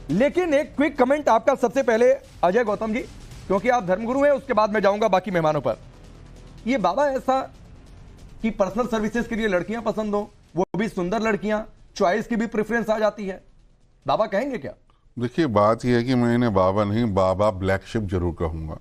लेकिन एक quick comment आपका सबसे पहले अजय गौतम जी, क्योंकि आप धर्मगुरु हैं, उसके बाद मैं जाऊंगा बाकी मेहमानों पर। ये बाबा ऐसा कि पर्सनल सर्विसेज के लिए लड़कियां पसंद हो, वो भी सुंदर लड़कियां, चॉइस की भी प्रेफरेंस आ जाती है, बाबा कहेंगे क्या? देखिए, बात यह है कि मैं इन्हें बाबा नहीं, बाबा ब्लैक शिप जरूर कहूंगा।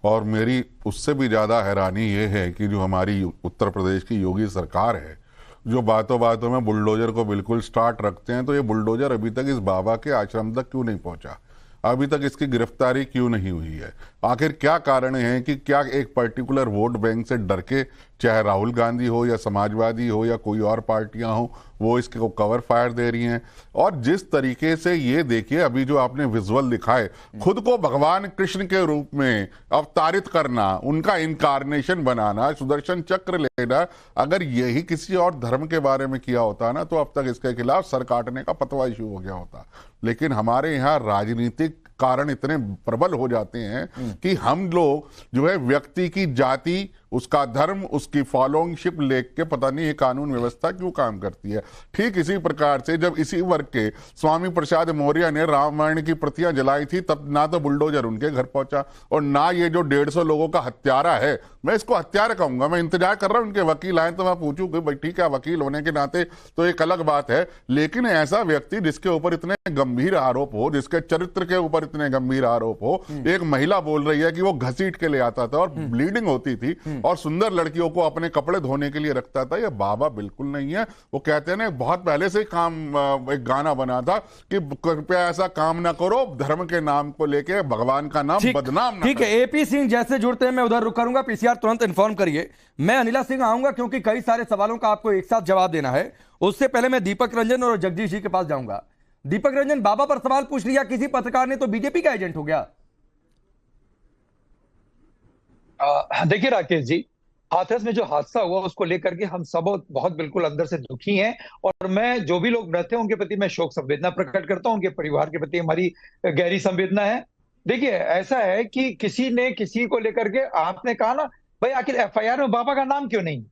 और मेरी उससे भी ज्यादा हैरानी ये है कि जो हमारी उत्तर प्रदेश की योगी सरकार है, जो बातों बातों में बुलडोजर को बिल्कुल स्टार्ट रखते हैं, तो ये बुलडोजर अभी तक इस बाबा के आश्रम तक क्यों नहीं पहुंचा? अभी तक इसकी गिरफ्तारी क्यों नहीं हुई है? आखिर क्या कारण है कि क्या एक पर्टिकुलर वोट बैंक से डर के, चाहे राहुल गांधी हो या समाजवादी हो या कोई और पार्टियां हो, वो इसके को कवर फायर दे रही हैं? और जिस तरीके से ये देखिए, अभी जो आपने विजुअल दिखाए, खुद को भगवान कृष्ण के रूप में अवतारित करना, उनका इनकारनेशन बनाना, सुदर्शन चक्र लेना, अगर यही किसी और धर्म के बारे में किया होता ना, तो अब तक इसके खिलाफ सर काटने का पतवा शुरू हो गया होता। लेकिन हमारे यहाँ राजनीतिक कारण इतने प्रबल हो जाते हैं कि हम लोग जो है व्यक्ति की जाति, उसका धर्म, उसकी फॉलोइंगशिप लेके पता नहीं ये कानून व्यवस्था क्यों काम करती है। ठीक इसी प्रकार से जब इसी वर्ग के स्वामी प्रसाद मौर्य ने रामायण की प्रतियां जलाई थी, तब ना तो बुलडोजर उनके घर पहुंचा और ना ये जो 150 लोगों का हत्यारा है, मैं इसको हत्यारा कहूंगा। मैं इंतजार कर रहा हूं उनके वकील आए तो मैं पूछूं कि भाई ठीक है, वकील होने के नाते तो एक अलग बात है, लेकिन ऐसा व्यक्ति जिसके ऊपर इतने गंभीर आरोप हो, जिसके चरित्र के ऊपर इतने गंभीर आरोप हो, एक महिला बोल रही है कि वो घसीट के ले आता था और ब्लीडिंग होती थी और सुंदर लड़कियों को अपने कपड़े धोने के लिए रखता था, ये बाबा बिल्कुल नहीं है। वो कहते हैं ना, बहुत पहले से काम, एक गाना बना था कि कृपया ऐसा काम ना करो, धर्म के नाम को लेके भगवान का नाम बदनाम ना। ठीक है, एपी सिंह जैसे जुड़ते हैं मैं उधर रुक करूंगा, पीसीआर तुरंत इन्फॉर्म करिए। मैं अनिला सिंह आऊंगा क्योंकि कई सारे सवालों का आपको एक साथ जवाब देना है। उससे पहले मैं दीपक रंजन और जगदीश जी के पास जाऊंगा। दीपक रंजन, बाबा पर सवाल पूछ लिया किसी पत्रकार ने, तो बीजेपी का एजेंट हो गया। देखिए राकेश जी, हाथरस में जो हादसा हुआ उसको लेकर के हम सब बहुत बिल्कुल अंदर से दुखी हैं, और मैं जो भी लोग रहते हैं उनके प्रति मैं शोक संवेदना प्रकट करता हूं। उनके परिवार के प्रति हमारी गहरी संवेदना है। देखिए, ऐसा है कि किसी ने किसी को लेकर के, आपने कहा ना भाई आखिर एफआईआर में बाबा का नाम क्यों नहीं?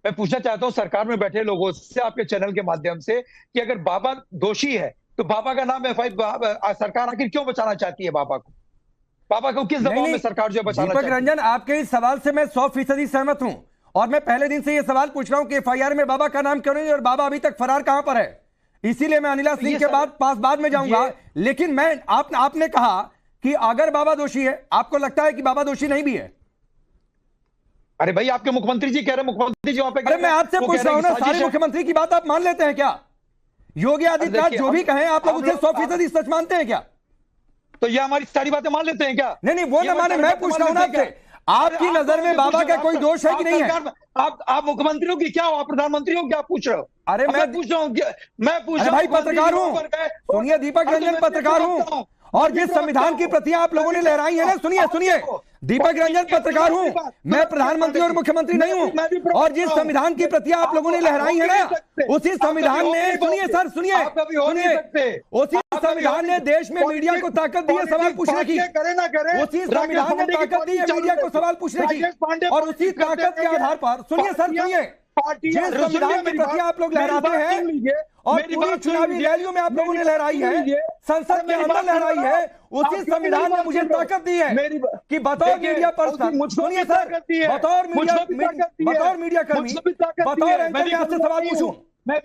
मैं पूछना चाहता हूं सरकार में बैठे लोगों से, आपके चैनल के माध्यम से, कि अगर बाबा दोषी है तो बाबा का नाम सरकार आखिर क्यों बचाना चाहती है? बाबा को किस दबाव में सरकार जो बचाना चाहती है? दीपक रंजन, आपके इस सवाल से मैं 100% सहमत हूं, और मैं पहले दिन से यह सवाल पूछ रहा हूं कि एफआईआर में बाबा का नाम क्यों नहीं और बाबा अभी तक फरार कहां पर है। इसीलिए मैं अनिला सिंह के बाद में जाऊंगा। लेकिन मैं आपने कहा कि अगर बाबा दोषी है, आपको लगता है कि बाबा दोषी नहीं भी है? अरे भाई, आपके मुख्यमंत्री जी कह रहे हैं, मुख्यमंत्री जी वहां पे, अरे मैं आपसे पूछ रहा हूं ना, सारे मुख्यमंत्री की बात आप मान लेते हैं क्या? योगी आदित्यनाथ जो भी कहें आप लोग उसे 100% सच मानते हैं क्या? तो ये हमारी सारी बातें मान लेते हैं क्या? नहीं, वो ना माने, मैं पूछ रहा हूं ना आपसे, आपकी नजर में बाबा का कोई दोष है कि नहीं है? आप मुख्यमंत्री हो कि क्या हो? आप प्रधानमंत्री हो क्या? आप पूछ रहे हो? अरे मैं पूछ रहा हूं भाई, पत्रकार हूं। सुनिए दीपक रंजन, पत्रकार हूं, और जिस संविधान की प्रतियां आप लोगों ने लहराई है ना, सुनिए दीपक रंजन, पत्रकार हूं मैं, प्रधानमंत्री और मुख्यमंत्री नहीं हूं। और जिस संविधान की प्रतियां आप लोगों ने लहराई है ना, उसी संविधान ने, सुनिए सर, सुनिए, उसी संविधान ने देश में मीडिया को ताकत दी है सवाल पूछने की। उसी संविधान ने ताकत दी है मीडिया को सवाल पूछने की, और उसी ताकत के आधार पर, सुनिए सर, सुनिए, जिस संविधान की प्रतियां आप लोग लहराते हैं और पूरी चुनावी रैलियों में आप लोगों ने लहराई है, संसद के अंदर लहराई है, उसी संविधान ने मुझे ताकत दी है कि बतौर मीडिया पर्सन, सुनिए सर, बतौर मीडिया कर्मी, बतौर एंकर मैं आपसे सवाल पूछूं।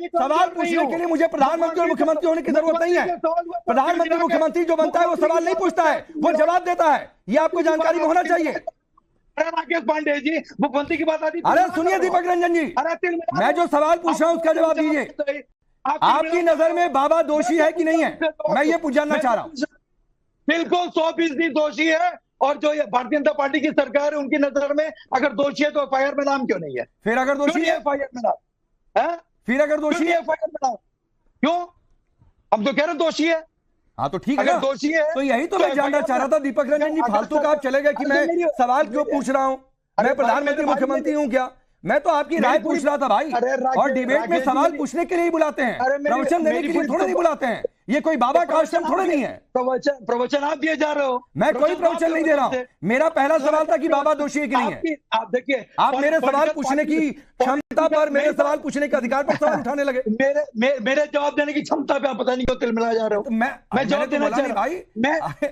सवाल पूछने के लिए मुझे प्रधानमंत्री और मुख्यमंत्री होने की जरूरत नहीं है। प्रधानमंत्री मुख्यमंत्री जो बनता है वो सवाल नहीं पूछता है, वो जवाब देता है। ये आपको जानकारी में होना चाहिए। राकेश पांडे जी, मुख्यमंत्री की बात आती। अरे सुनिए दीपक रंजन जी, मैं जो सवाल पूछ रहा हूं उसका जवाब दीजिए। आपकी नजर में बाबा दोषी है कि नहीं है, मैं ये जानना चाह रहा हूं। बिल्कुल 100% दोषी है, और जो ये भारतीय जनता पार्टी की सरकार है उनकी नजर में अगर दोषी है तो एफआईआर में नाम क्यों नहीं है? फिर अगर दोषी है एफआईआर में नाम है, फिर अगर दोषी है एफआईआर में नाम क्यों? हम तो कह रहे दोषी है। हाँ तो ठीक है, दोषी है तो यही तो मैं जानना चाह रहा था दीपक रंजन जी। फालतू का आप चले गए कि मैं सवाल क्यों पूछ रहा हूं, मैं प्रधानमंत्री मुख्यमंत्री हूं क्या? मैं तो आपकी राय पूछ रहा था भाई, और डिबेट में सवाल पूछने के लिए ही बुलाते हैं, प्रवचन देने के लिए थोड़ा नहीं बुलाते हैं। ये कोई बाबा का आश्रम थोड़ा नहीं है। प्रवचन आप दिए जा रहे हो। मैं कोई प्रवचन नहीं दे रहा हूं। मेरा पहला सवाल था कि बाबा दोषी है कि नहीं है। आप देखिए, आप मेरे सवाल पूछने की क्षमता पर, मेरे सवाल पूछने के अधिकार पर सवाल उठाने लगे। मेरे जवाब देने की क्षमता पे आप पता नहीं क्यों तिल मिला जा रहे हो। मैं जवाब देना चाह रहा भाई।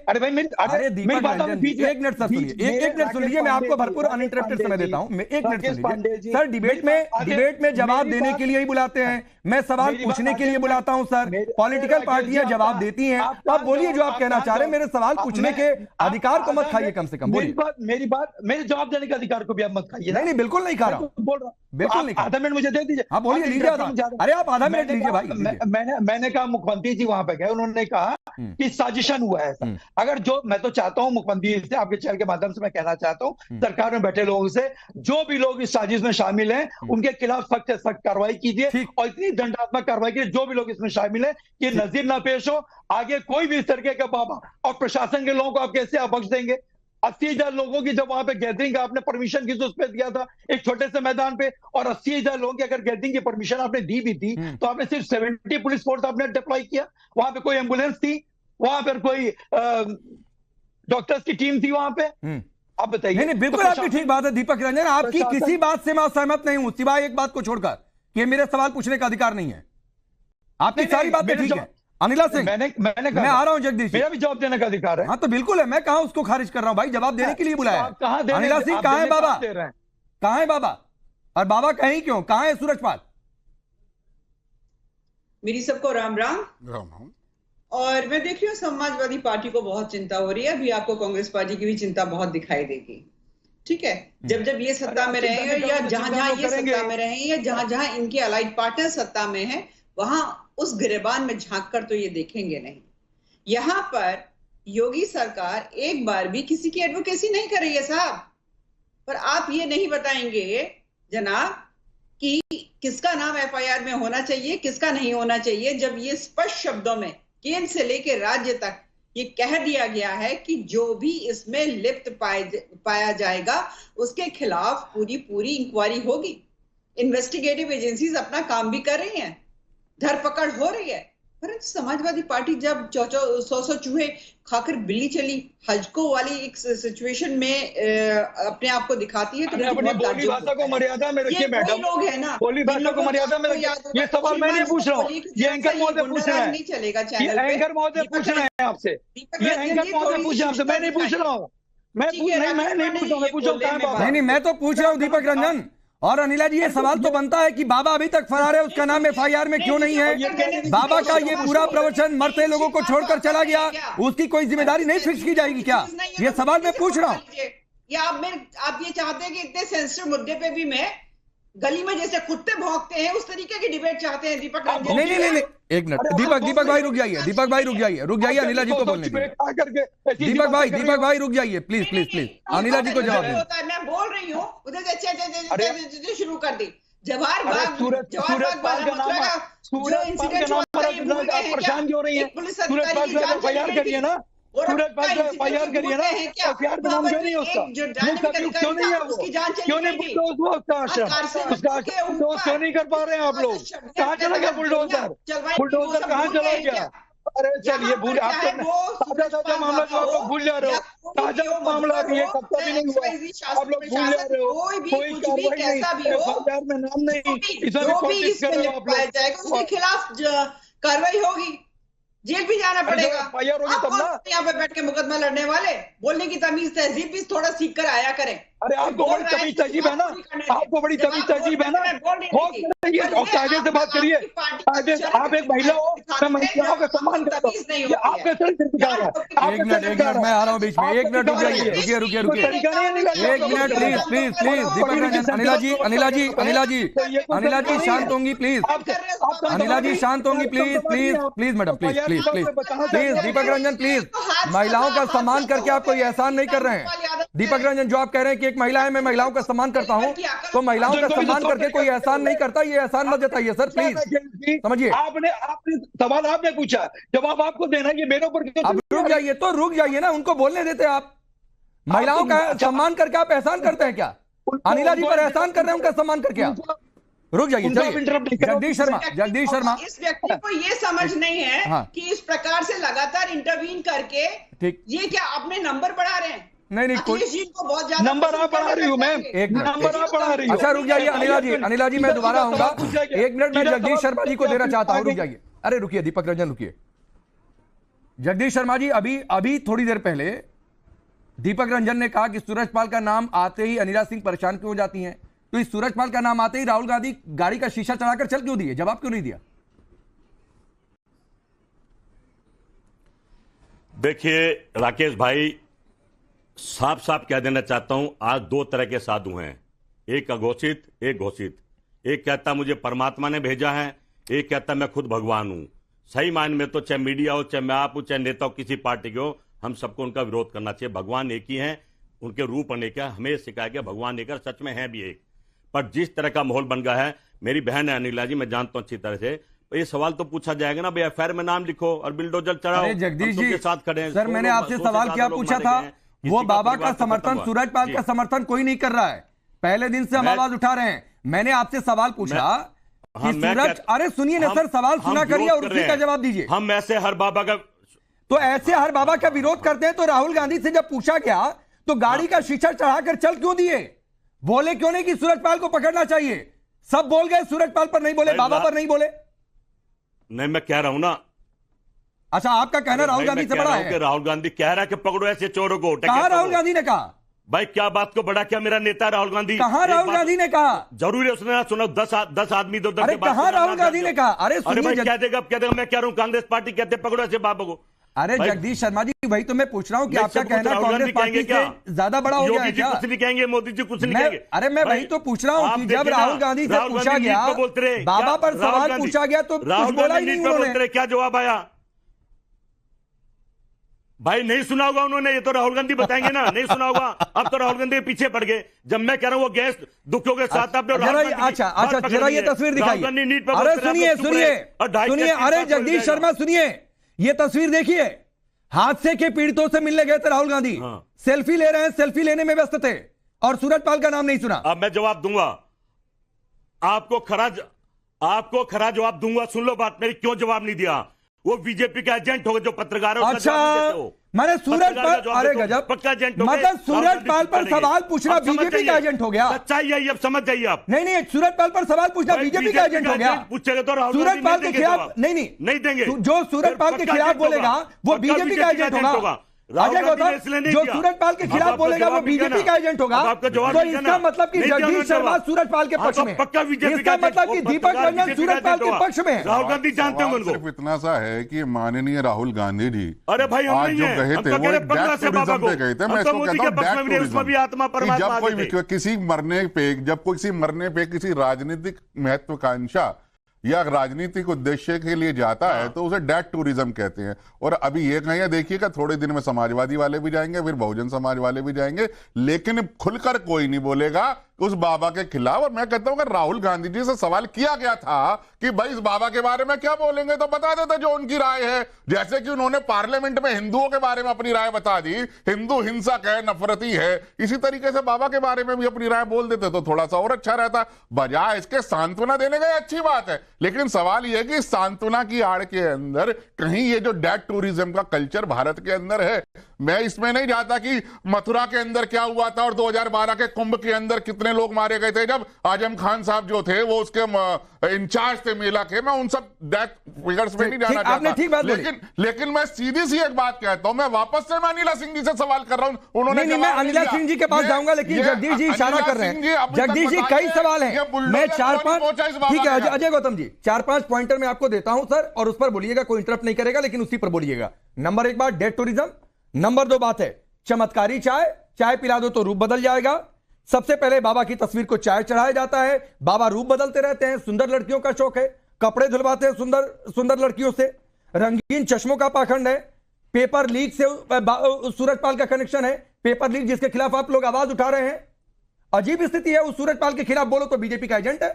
अरे दीपक रंजन, एक मिनट सर सुनिए, एक मिनट सुन लीजिए, मैं आपको भरपूर अनइंटरप्टेड समय देता हूं। एक मिनट सुन लीजिए सर। डिबेट में जवाब देने के लिए ही बुलाते हैं, मैं सवाल पूछने के लिए बुलाता हूं सर। पॉलिटिकल पार्टियां जवाब देती हैं। आप बोलिए जो आप कहना चाह रहे हैं, मेरे सवाल पूछने के अधिकार को मत खाइए, कम से कम बोलिए। मेरे जवाब देने के अधिकार को भी आप मत खाइए। नहीं, बिल्कुल नहीं खा रहा हूं, बोल रहा हूं, बिल्कुल नहीं। आधा मिनट मुझे दे दीजिए। हाँ बोलिए, लीजिए आधा। अरे आप आधा मिनट लीजिए भाई। मैंने कहा मुख्यमंत्री जी वहां पे गए, उन्होंने कहा कि साजिशन हुआ है ऐसा। अगर जो मैं तो चाहता हूं मुख्यमंत्री से, आपके चैनल के माध्यम से मैं कहना चाहता हूं सरकार में बैठे लोगों से, जो भी लोग इस साजिश में शामिल हैं उनके खिलाफ सख्त से सख्त कार्रवाई कीजिए और इतनी दंडात्मक कार्रवाई कीजिए जो भी लोग इसमें शामिल है कि नजीर ना पेश हो। आगे कोई भी इस तरीके का बाबा और प्रशासन के लोगों को आप कैसे आप बख्श देंगे? 80,000 लोगों की जब वहां पे गैदरिंग का आपने परमिशन की तो उस पर दिया था एक छोटे से मैदान पे, और 80,000 लोगों की अगर गैदरिंग की परमिशन आपने दी भी थी तो आपने सिर्फ 70 पुलिस फोर्स आपने डिप्लॉय किया। वहां पे कोई एम्बुलेंस थी, वहां पर कोई डॉक्टर्स की टीम थी वहां पे? आप बताइए। नहीं, बिल्कुल आपकी ठीक बात है दीपक रंजन, आपकी किसी बात से मैं सहमत नहीं हूं सिवाय एक बात को छोड़कर कि मेरे सवाल पूछने का अधिकार नहीं है। आपकी सारी बातें ठीक है। अनिला सिंह, मैं आ रहा हूं जगदीश, मेरा भी जवाब देने का अधिकार है। हाँ तो बिल्कुल है, मैं कहां उसको खारिज कर रहा हूं भाई, जवाब देने के लिए बुलाया है। अनिला सिंह कहां है बाबा, कहां है बाबा, और बाबा कहीं क्यों, कहां है सूरजपाल? मेरी सबको राम राम। और मैं देख रही हूँ समाजवादी पार्टी को बहुत चिंता हो रही है, अभी आपको कांग्रेस पार्टी की भी चिंता बहुत दिखाई देगी। ठीक है, जब जब ये सत्ता में रहेंगे या जहां जहां ये सत्ता में रहेंगे, जहां जहां इनके अलाइड पार्टनर सत्ता में है, वहां उस गिरेबान में झांक कर तो ये देखेंगे नहीं। यहां पर योगी सरकार एक बार भी किसी की एडवोकेसी नहीं कर रही है साहब। पर आप ये नहीं बताएंगे जनाब कि किसका नाम एफआईआर में होना चाहिए, किसका नहीं होना चाहिए, जब ये स्पष्ट शब्दों में केंद्र से लेकर राज्य तक ये कह दिया गया है कि जो भी इसमें लिप्त पाया जाएगा उसके खिलाफ पूरी इंक्वायरी होगी। इन्वेस्टिगेटिव एजेंसीज अपना काम भी कर रही हैं, धरपकड़ हो रही है। परंतु समाजवादी पार्टी जब 100 चूहे खाकर बिल्ली चली हजको वाली एक सिचुएशन में अपने आप को दिखाती है तो अपनी बोली भाषा को मर्यादा में रखिए मैडम। लोग है ना, बोली भाषा को मर्यादा में रखिए। ये सवाल मैं नहीं पूछ रहा हूँ, ये एंकर महोदय पूछ रहे हैं। नहीं चलेगा ये एंकर महोदय पूछ रहे हैं आपसे, ये एंकर महोदय पूछ रहे हैं आपसे, मैं नहीं पूछ रहा हूँ। मैं नहीं पूछ रहा हूँ। नहीं, मैं तो पूछ रहा हूँ दीपक रंजन। और अनिला जी, ये सवाल तो बनता है कि बाबा अभी तक फरार है, उसका नाम एफआईआर में क्यों नहीं है? बाबा का ये पूरा प्रवचन मरते लोगों को छोड़कर चला गया, उसकी कोई जिम्मेदारी नहीं फिक्स की जाएगी क्या? ये सवाल मैं पूछ रहा हूँ। या आप ये चाहते हैं कि इतने सेंसिटिव मुद्दे पे भी मैं गली में जैसे कुत्ते भौंकते हैं उस तरीके की डिबेट चाहते हैं दीपक रंजन? नहीं, एक मिनट, दीपक भाई रुक जाइए, दीपक भाई रुक जाइए, अनिला जी को बोलने दीजिए। दीपक भाई रुक जाइए प्लीज, अनिला जी को जवाब दीजिए। मैं बोल रही हूँ, उधर से शुरू कर दी। जवाहर बाग परेशान क्यों रही है? एफआईआर करिए ना, एफआईआर करिए ना, एफआईआर का नाम क्यों नहीं है उसका? क्यों नहीं है वो? क्यों नहीं बुलडोज हुआ उसका आश्रम? उसका क्यों नहीं कर पा रहे हैं आप लोग? कहाँ चला गया बुलडोजर? बुलडोजर कहाँ चला गया? अरे चलिए भूल, आप ताजा मामला जो आप लोग भूल जा रहे हो, ताजा मामला भी है, कब कभी नहीं हुआ, आप लोग भूल जा रहे हो। कोई कार्रवाई नहीं, एफआईआर में नाम नहीं, इसमें कोशिश कर रहे हो आप लोग। उसके खिलाफ कार्रवाई होगी, जेल भी जाना पड़ेगा। यहाँ पे बैठ के मुकदमा लड़ने वाले, बोलने की तमीज तहजीब भी थोड़ा सीख कर आया करें। अरे आपको बड़ी तमीज तहजीब है ना, आपको बड़ी तमीज तहजीब है ना, और कायदे से बात करिए। आप एक महिला हो, मैं महिलाओं का सम्मान करता हूँ, आपका सरकार है। एक मिनट, मैं आ रहा हूँ बीच में, एक मिनट रुक जाइए, रुकिए, एक मिनट प्लीज दीपक रंजन। अनिला जी शांत होंगी प्लीज, अनिला जी शांत होंगी please madam, please Deepak Ranjan please. महिलाओं का सम्मान करके आप कोई एहसान नहीं कर रहे हैं दीपक रंजन। जो आप कह रहे हैं कि एक महिला है, मैं महिलाओं का सम्मान करता हूं, तो महिलाओं का सम्मान करके कोई एहसान नहीं करता, ये एहसान मत जताइए सर प्लीज, समझिए। आपने सवाल आपने पूछा, जवाब आपको देना, ये मेरे ऊपर। अब रुक जाइए ना, उनको बोलने देते आप। महिलाओं का सम्मान करके आप एहसान करते हैं क्या? अनिला जी पर एहसान कर रहे हैं उनका सम्मान करके आप? रुक जाइए, जगदीश शर्मा, जगदीश शर्मा, इस व्यक्ति को ये समझ नहीं है हाँ। कि इस प्रकार से लगातार इंटरवीन करके ठीक, ये क्या अपने नंबर बढ़ा रहे हैं? नहीं अखिलेश जी को बहुत ज्यादा नंबर आप बढ़ा रही हूँ मैम, एक मिनट, नंबर आप बढ़ा रही हूँ। अच्छा रुक जाइए अनिला जी मैं दोबारा आऊंगा, एक मिनट मैं जगदीश शर्मा जी को देना चाहता हूं, रुक जाइए, अरे रुकिए दीपक रंजन रुकिए। जगदीश शर्मा जी अभी थोड़ी देर पहले दीपक रंजन ने कहा कि सूरजपाल का नाम आते ही अनिला सिंह परेशान क्यों हो जाती हैं, तो इस सूरजपाल का नाम आते ही राहुल गांधी गाड़ी का शीशा चढ़ाकर चल क्यों दिए, जवाब क्यों नहीं दिया? देखिए राकेश भाई, साफ साफ कह देना चाहता हूं, आज दो तरह के साधु हैं, एक अघोषित एक घोषित। एक कहता मुझे परमात्मा ने भेजा है, एक कहता मैं खुद भगवान हूं। सही मायने में तो चाहे मीडिया हो, चाहे मैं आप हो, चाहे नेता हो, किसी पार्टी के हो, हम सबको उनका विरोध करना चाहिए। भगवान एक ही हैं, उनके रूप अनेक है, हमें सिखाया गया भगवान एक है, सच में है भी एक। पर जिस तरह का माहौल बन गया है, मेरी बहन है अनिला जी, मैं जानता हूं अच्छी तरह से, ये सवाल तो पूछा जाएगा ना भाई, एफआईआर में नाम लिखो और बिल्डोजर चढ़ाओ। जगदीश जी के साथ खड़े हैं सर, मैंने आपसे सवाल क्या पूछा था, वो बाबा का समर्थन, सूरजपाल का समर्थन कोई नहीं कर रहा है, पहले दिन से हम आवाज उठा रहे हैं। मैंने आपसे सवाल पूछा कि सूरज, अरे सुनिए ना सर, सवाल सुना करिए और उसी का जवाब दीजिए। हम ऐसे हर बाबा का, तो ऐसे हर बाबा का विरोध करते हैं, तो राहुल गांधी से जब पूछा गया तो गाड़ी का शीशा चढ़ाकर चल क्यों दिए, बोले क्यों नहीं कि सूरजपाल को पकड़ना चाहिए? सब बोल गए, सूरजपाल पर नहीं बोले, बाबा पर नहीं बोले। नहीं, मैं कह रहा हूं ना। अच्छा, आपका कहना राहुल गांधी से बड़ा है? राहुल गांधी कह रहा है कि पकड़ो ऐसे चोरों को। कहा राहुल गांधी ने कहा? भाई क्या बात को बड़ा, क्या मेरा नेता राहुल गांधी? कहा राहुल गांधी ने कहा? जरूर है, उसने सुना 10 आदमी दो। अरे कहा राहुल गांधी ने कहा? अरे भाई क्या देगा, क्या देगा? मैं कह रहा हूं कांग्रेस पार्टी कहते पकड़ो ऐसे बाबा को। अरे जगदीश शर्मा जी, वही तो मैं पूछ रहा हूँ कि आपका कहना कांग्रेस पार्टी से ज्यादा बड़ा हो गया है क्या? कुछ नहीं कहेंगे, मोदी जी कुछ नहीं कहेंगे। अरे मैं वही तो पूछ रहा हूँ कि जब राहुल गांधी से पूछा गया, बाबा पर सवाल पूछा गया तो कुछ बोला ही नहीं उन्होंने। क्या जवाब आया भाई? नहीं सुना होगा उन्होंने, ये तो राहुल गांधी बताएंगे ना। नहीं सुना होगा, अब तो राहुल गांधी के पीछे पड़ गए। जब मैं कह रहा हूं वो गैस दुखों के साथ अच्छा जरा ये तस्वीर दिखाइए। अरे सुनिए, अरे जगदीश शर्मा सुनिए, ये तस्वीर देखिए, हादसे के पीड़ितों से मिलने गए थे राहुल गांधी, सेल्फी ले रहे हैं, सेल्फी लेने में व्यस्त थे और सूरजपाल का नाम नहीं सुना। अब मैं जवाब दूंगा, आपको खरा जवाब दूंगा। सुन लो बात मेरी, क्यों जवाब नहीं दिया? वो बीजेपी का एजेंट होगा जो पत्रकार है। अच्छा, मैंने सूरजपाल, अरे गजब, पक्का एजेंट, मतलब सूरजपाल पर सवाल पूछना बीजेपी का एजेंट हो गया। सच्चाई है, अब समझ जाइए आप। नहीं, सूरजपाल पर सवाल पूछना बीजेपी का एजेंट हो गया। पूछेगा तो सूरजपाल के खिलाफ नहीं देंगे। जो सूरजपाल के खिलाफ बोलेगा वो बीजेपी का एजेंट होगा। अजय गौतम, जो सूरजपाल के खिलाफ बोलेगा वो बीजेपी का एजेंट होगा। तो इसका मतलब कि जगदीश शर्मा सूरजपाल के पक्ष में, इसका मतलब कि दीपक रंजन सूरजपाल के पक्ष में। राहुल गांधी जानते हैं उनको। सिर्फ इतना सा है कि माननीय राहुल गांधी जी, अरे भाई आज जो गए थे वो एक डेथ टूरिज्म पे गए थे। मैं इसको कहता हूँ डेथ टूरिज्म। जब कोई किसी मरने पे किसी राजनीतिक महत्वाकांक्षा या राजनीतिक उद्देश्य के लिए जाता है तो उसे डेथ टूरिज्म कहते हैं। और अभी ये कहिए, देखिएगा थोड़े दिन में समाजवादी वाले भी जाएंगे, फिर बहुजन समाज वाले भी जाएंगे, लेकिन खुलकर कोई नहीं बोलेगा उस बाबा के खिलाफ। और मैं कहता हूं, अगर राहुल गांधी जी से सवाल किया गया था कि भाई इस बाबा के बारे में क्या बोलेंगे, तो बता देते जो उनकी राय है। जैसे कि उन्होंने पार्लियामेंट में हिंदुओं के बारे में अपनी राय बता दी, हिंदू हिंसक है, नफरती है, इसी तरीके से बाबा के बारे में भी अपनी राय बोल देते तो थोड़ा सा और अच्छा रहता। बजाय इसके सांत्वना देने का अच्छी बात है, लेकिन सवाल यह कि सांत्वना की आड़ के अंदर कहीं ये जो डेथ टूरिज्म का कल्चर भारत के अंदर है, मैं इसमें नहीं जाता कि मथुरा के अंदर क्या हुआ था और 2012 के कुंभ के अंदर कितने लोग मारे गए थे जब आजम खान साहब जो थे वो उसके इंचार्ज थे मेला के। मैं उन सब डेथ फिगर्स में नहीं जाना चाहता, लेकिन मैं सीधी सी एक बात कहता हूं, मैं वापस से मैं अनिला सिंह जी से सवाल कर रहा हूं। उन्होंने मैं अनिला सिंह जी के पास जाऊंगा, लेकिन जगदीश जी इशारा कर रहे हैं। जगदीश जी कई सवाल हैं, मैं 4-5, ठीक है अजय गौतम जी, 4-5 पॉइंटर मैं आपको देता हूं सर, और उस पर बोलिएगा, कोई इंटरप्ट नहीं करेगा, लेकिन उसी पर बोलिएगा। नंबर 1 बात डेथ टूरिज्म, नंबर 2 बात है चमत्कारी चाय पिला दो तो रूप बदल जाएगा। सबसे पहले बाबा की तस्वीर को चाय चढ़ाया जाता है, बाबा रूप बदलते रहते हैं, सुंदर लड़कियों का शौक है, कपड़े धुलवाते हैं सुंदर लड़कियों से, रंगीन चश्मों का पाखंड है, पेपर लीक से सूरजपाल का कनेक्शन है, पेपर लीक जिसके खिलाफ आप लोग आवाज उठा रहे हैं। अजीब स्थिति है, उस सूरजपाल के खिलाफ बोलो तो बीजेपी का एजेंट है।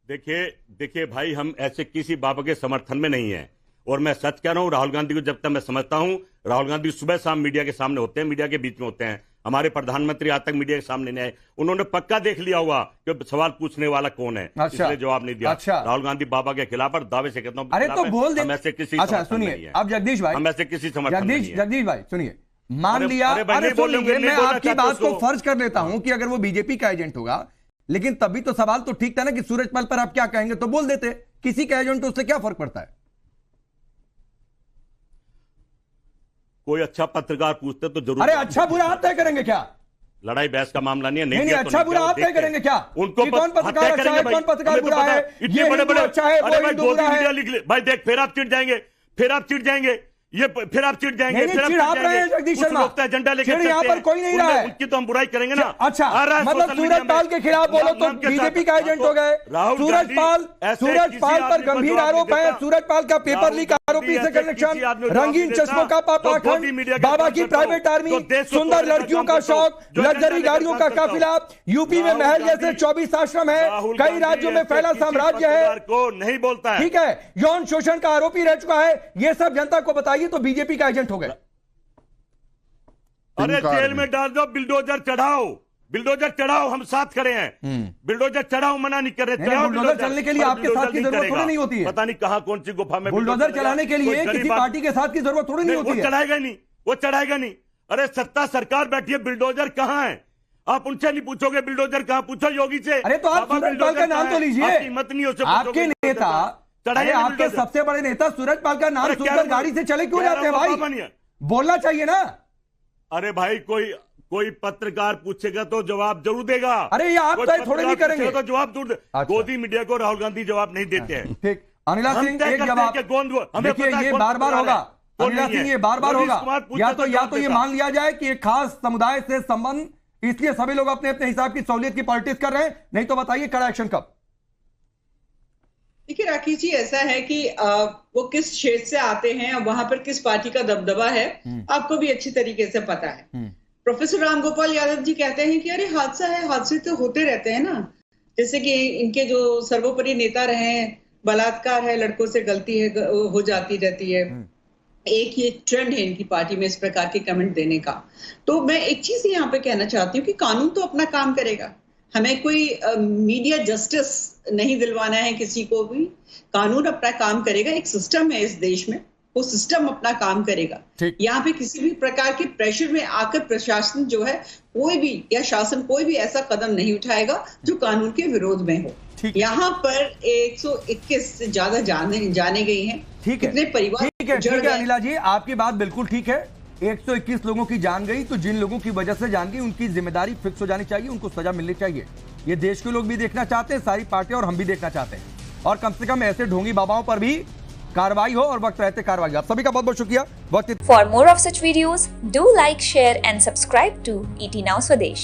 देखिए भाई, हम ऐसे किसी बाबा के समर्थन में नहीं है। और मैं सच कह रहा हूं, राहुल गांधी को जब तक मैं समझता हूं, राहुल गांधी सुबह शाम मीडिया के सामने होते हैं, मीडिया के बीच में होते हैं। हमारे प्रधानमंत्री आज तक मीडिया के सामने नहीं आए, उन्होंने पक्का देख लिया होगा कि सवाल पूछने वाला कौन है, इसलिए जवाब नहीं दिया। राहुल गांधी बाबा के खिलाफ और दावे से कहता हूं, अरे तो बोल दे। ऐसे किसी, अच्छा सुनिए, अब जगदीश भाई, हम ऐसे किसी समर्थन नहीं है। जगदीश भाई सुनिए, मान लिया, अरे सुन लीजिए, मैं आपकी बात को फर्ज कर लेता हूं कि अगर वो बीजेपी का एजेंट होगा, लेकिन तभी तो सवाल तो ठीक था ना कि सूरजपाल पर आप क्या कहेंगे, तो बोल देते, किसी का एजेंट, उससे क्या फर्क पड़ता है? कोई अच्छा पत्रकार पूछते तो जरूर। अरे अच्छा बुरा आप तय करेंगे क्या? लड़ाई बहस का मामला नहीं है। नहीं, अच्छा बुरा आप तय करेंगे क्या? उनको कौन पत्रकार अच्छा है, कौन पत्रकार बुरा है, ये बड़े अच्छा है, वो हिंदू बुरा है। लिख ले भाई, देख फिर आप चिढ़ जाएंगे, फिर आप चिढ़ जाएंगे, ये फिर आप चिढ़ जाएंगे। चिढ़ आप रहे हैं जगदीश शर्मा, एजेंडा लेकर यहाँ पर कोई नहीं रहा है, उनकी तो हम बुराई करेंगे ना। अच्छा मतलब सूरजपाल के खिलाफ बोलो तो बीजेपी का एजेंट हो गए। सूरजपाल पर गंभीर आरोप है, सूरजपाल का पेपर लीक आरोपी से कनेक्शन, रंगीन चश्मों का पापाखंड, बाबा की प्राइवेट आर्मी, सुंदर लड़कियों का शौक, लग्जरी गाड़ियों का काफिला, यूपी में महल जैसे 24 आश्रम है, कई राज्यों में फैला साम्राज्य है, नहीं बोलता है, ठीक है, यौन शोषण का आरोपी रह चुका है, ये सब जनता को बताइए तो बीजेपी का एजेंट हो गए। अरे जेल में डाल दो, बिल्डोजर चढ़ाओ, बिल्डोजर चढ़ाओ, हम साथ खड़े हैं, बिल्डोजर चढ़ाओ, मना नहीं कर रहे। बुलडोजर चलने के लिए आपके साथ की जरूरत थोड़ी नहीं होती है, पता नहीं कहाँ कौन सी गुफा में बुलडोजर चलाने के लिए किसी पार्टी के साथ की जरूरत थोड़ी नहीं होती है। वो चढ़ाएगा नहीं, वो चढ़ाएगा नहीं। अरे सत्ता सरकार बैठी है, बिल्डोजर कहाँ है? आप उनसे नहीं पूछोगे बिल्डोजर कहाँ, पूछो योगी से। अरे तो आप सूरजपाल का नाम तो लीजिए, हिम्मत नहीं हो, आपके नेता, अरे आपके सबसे बड़े नेता सूरजपाल का नाम सुनकर गाड़ी से चले क्यों जाते हैं भाई? बोलना चाहिए ना। अरे भाई कोई पत्रकार पूछेगा तो जवाब जरूर देगा। अरे ये आप तय थोड़े नहीं करेंगे तो जवाब जरूर। अच्छा। गोदी मीडिया को राहुल गांधी जवाब नहीं देते हैं। ठीक, अनिला सिंह एक जवाब, देखिए ये बार बार होगा, अनिला सिंह ये बार बार होगा, या तो ये मान लिया जाए कि एक खास समुदाय से संबंध, इसलिए सभी लोग अपने अपने हिसाब की सहूलियत की पॉलिटिक्स कर रहे हैं, नहीं तो बताइए कड़ा एक्शन कब? देखिए राकेश जी, ऐसा है कि वो किस क्षेत्र से आते हैं और वहां पर किस पार्टी का दबदबा है, आपको भी अच्छी तरीके से पता है। प्रोफेसर राम गोपाल यादव जी कहते हैं कि अरे हादसा है, हादसे तो होते रहते हैं ना, जैसे कि इनके जो सर्वोपरि नेता रहे हैं, बलात्कार है, लड़कों से गलती है हो जाती रहती है, एक ये ट्रेंड है इनकी पार्टी में इस प्रकार के कमेंट देने का। तो मैं एक चीज यहाँ पे कहना चाहती हूँ कि कानून तो अपना काम करेगा, हमें कोई मीडिया जस्टिस नहीं दिलवाना है किसी को भी, कानून अपना काम करेगा, एक सिस्टम है इस देश में, वो सिस्टम अपना काम करेगा। यहाँ पे किसी भी प्रकार के प्रेशर में आकर प्रशासन जो है कोई भी या शासन कोई भी ऐसा कदम नहीं उठाएगा जो कानून के विरोध में हो। यहाँ पर 121 से ज्यादा जाने गई हैं, कितने परिवार। ठीक है अनिला जी, आपकी बात बिल्कुल ठीक है, 121 लोगों की जान गई, तो जिन लोगों की वजह से जान गई उनकी जिम्मेदारी फिक्स हो जानी चाहिए, उनको सजा मिलनी चाहिए। ये देश के लोग भी देखना चाहते हैं, सारी पार्टियां और हम भी देखना चाहते हैं, और कम से कम ऐसे ढोंगी बाबाओं पर भी कार्रवाई हो और वक्त रहते कार्रवाई। आप सभी का बहुत बहुत शुक्रिया। For more of such videos do like, share and subscribe to ET Now Swadesh।